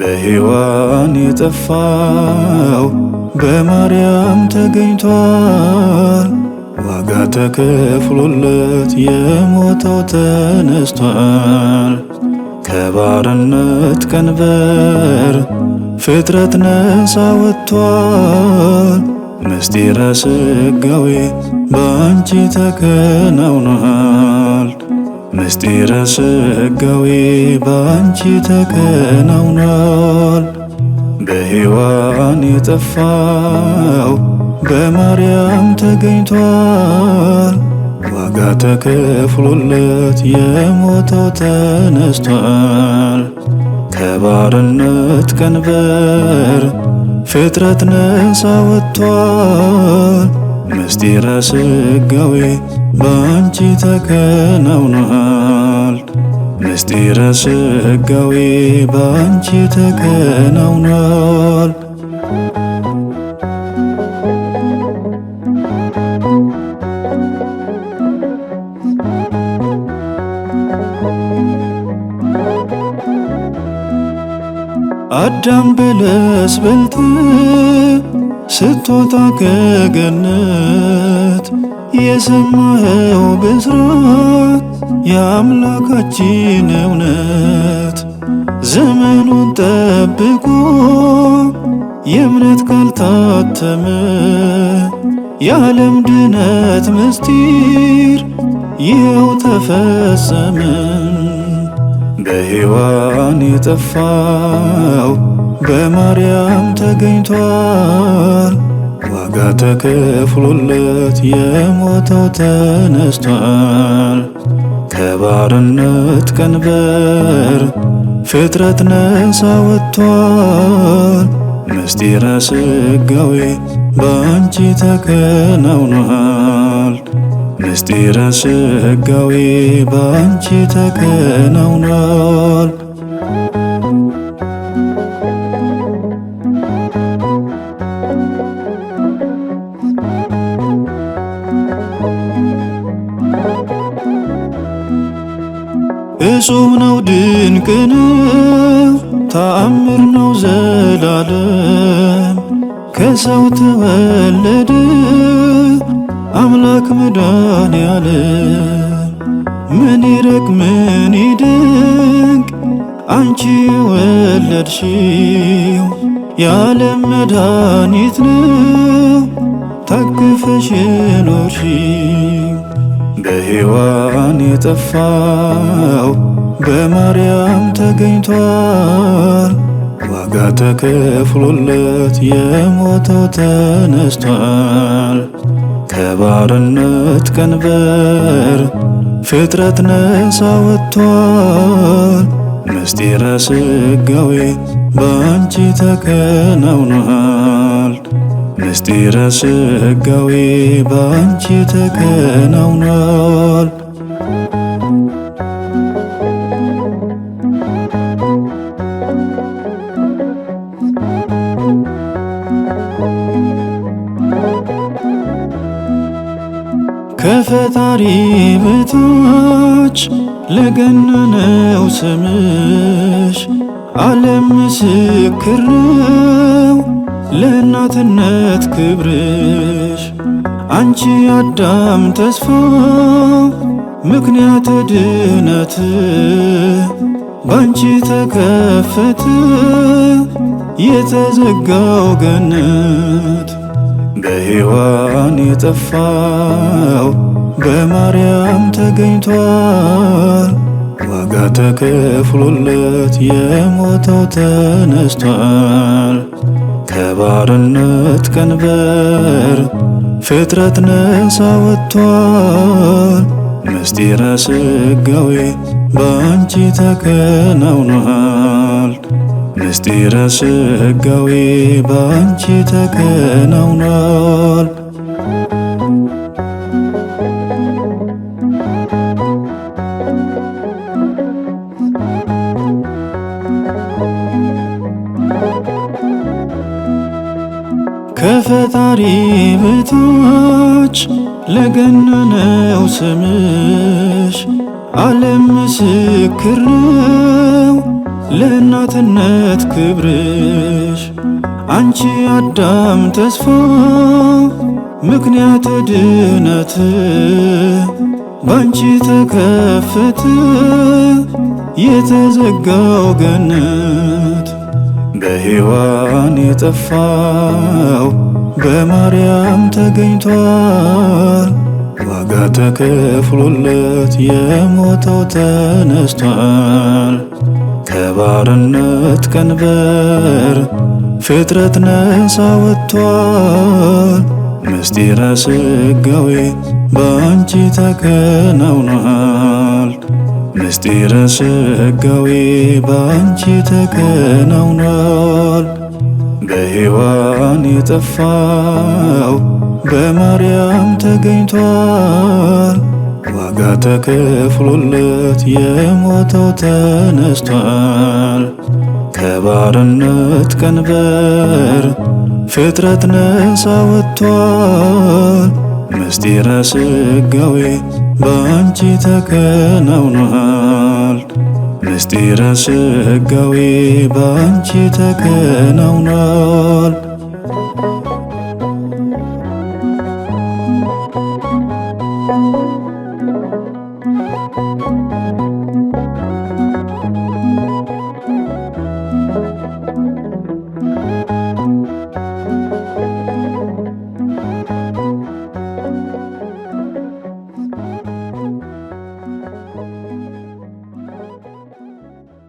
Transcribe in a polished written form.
በሔዋን የጠፋው በማርያም ተገኝቷል። ዋጋ ተከፍሎለት የሞተው ተነስቷል። ከባርነት ቀንበር ፍጥረት ነፃ ወጥቷል። ምስጢረ ሥጋዌ ባንቺ ተከናውኗል። ምስጢረ ሥጋዌ ባንቺ ተከናውኗል። በሔዋን የጠፋው በማርያም ተገኝቷል። ዋጋ ተከፍሎለት የሞተው ተነስቷል። ከባርነት ቀንበር ፍጥረት ነፃ ወጥቷል። ምስጢረ ሥጋዌ ባንቺ ተከናውኗል። ምስጢረ ሥጋዌ ባንቺ ተከናውኗል። አዳም በለስ በልተ ስትወጣ ከገነት የሰማኸው ብስራት የአምላካችን እውነት ዘመኑን ጠብቆ የእምነት ቃል ታተመ። የዓለም ድነት ምስጢር ይኸው ተፈጸመ። በሔዋን የጠፋው በማርያም ተገኝቷል። ዋጋ ተከፍሎለት የሞተው ተነስቷል። ከባርነት ቀንበር ፍጥረት ነፃ ወጥቷል። ምስጢረ ሥጋዌ ባንቺ ተከናውኗል። ምስጢረ ሥጋዌ ባንቺ ተከናውኗል። እጹብ ነው ድንቅ ነው ተአምር ነው ዘላለም። ከሰው ተወለደ አምላክ መድኃኔዓለም። ምን ይረቅ ምን ይደንቅ አንቺ የወለድሽው የዓለም መድኃኒት ነው ታቅፈሽ የኖርሽው። በሔዋን የጠፋው በማርያም ተገኝቷል። ዋጋ ተከፍሎለት የሞተው ተነስቷል። ከባርነት ቀንበር ፍጥረት ነፃ ወጥቷል። ምስጢረ ሥጋዌ ባንቺ ተከናውኗል። ምስጢረ ሥጋዌ ባንቺ ተከናውኗል። ከፈጣሪ በታች ለገነነው ስምሽ ዓለም ምስክር ነው ለእናትነት ክብርሽ። አንቺ አዳም ተስፋ ምክንያት ድነት ባንቺ ተከፈተ የተዘጋው ገነት። በሔዋን የጠፋው በማርያም ተገኝቷል። ዋጋ ተከፍሎለት የሞተው ተነስቷል። ከባርነት ቀንበር ፍጥረት ነፃ ወጥቷል። ምስጢረ ሥጋዌ ባንቺ ተከናውኗል። ምስጢረ ስጋዌ ባንቺ ተከናውኗል። ከፈጣሪ በታች ለገነነው ስምሽ ዓለም ምስክር ነው ለእናትነት ክብርሽ። አንቺ አዳም ተስፋ ምክንያት ድነት ባንቺ ተከፈተ የተዘጋው ገነት። በሔዋን የጠፋው በማርያም ተገኝቷል። ዋጋ ተከፍሎለት የሞተው ተነስቷል። ከባርነት ቀንበር ፍጥረት ነፃ ወጥቷል። ምስጢረ ስጋዌ ባንቺ ተከናውኗል። ምስጢረ ስጋዌ ባንቺ ተከናውኗል። በሔዋን የጠፋው በማርያም ተገኝቷል። ዋጋ ተከፍሎለት የሞተው ተነስቷል። ከባርነት ቀንበር ፍጥረት ነፃ ወጥቷል። ምስጢረ ስጋዌ ባንቺ ተከናውኗል። ምስጢረ ስጋዌ ባንቺ ተከናውኗል።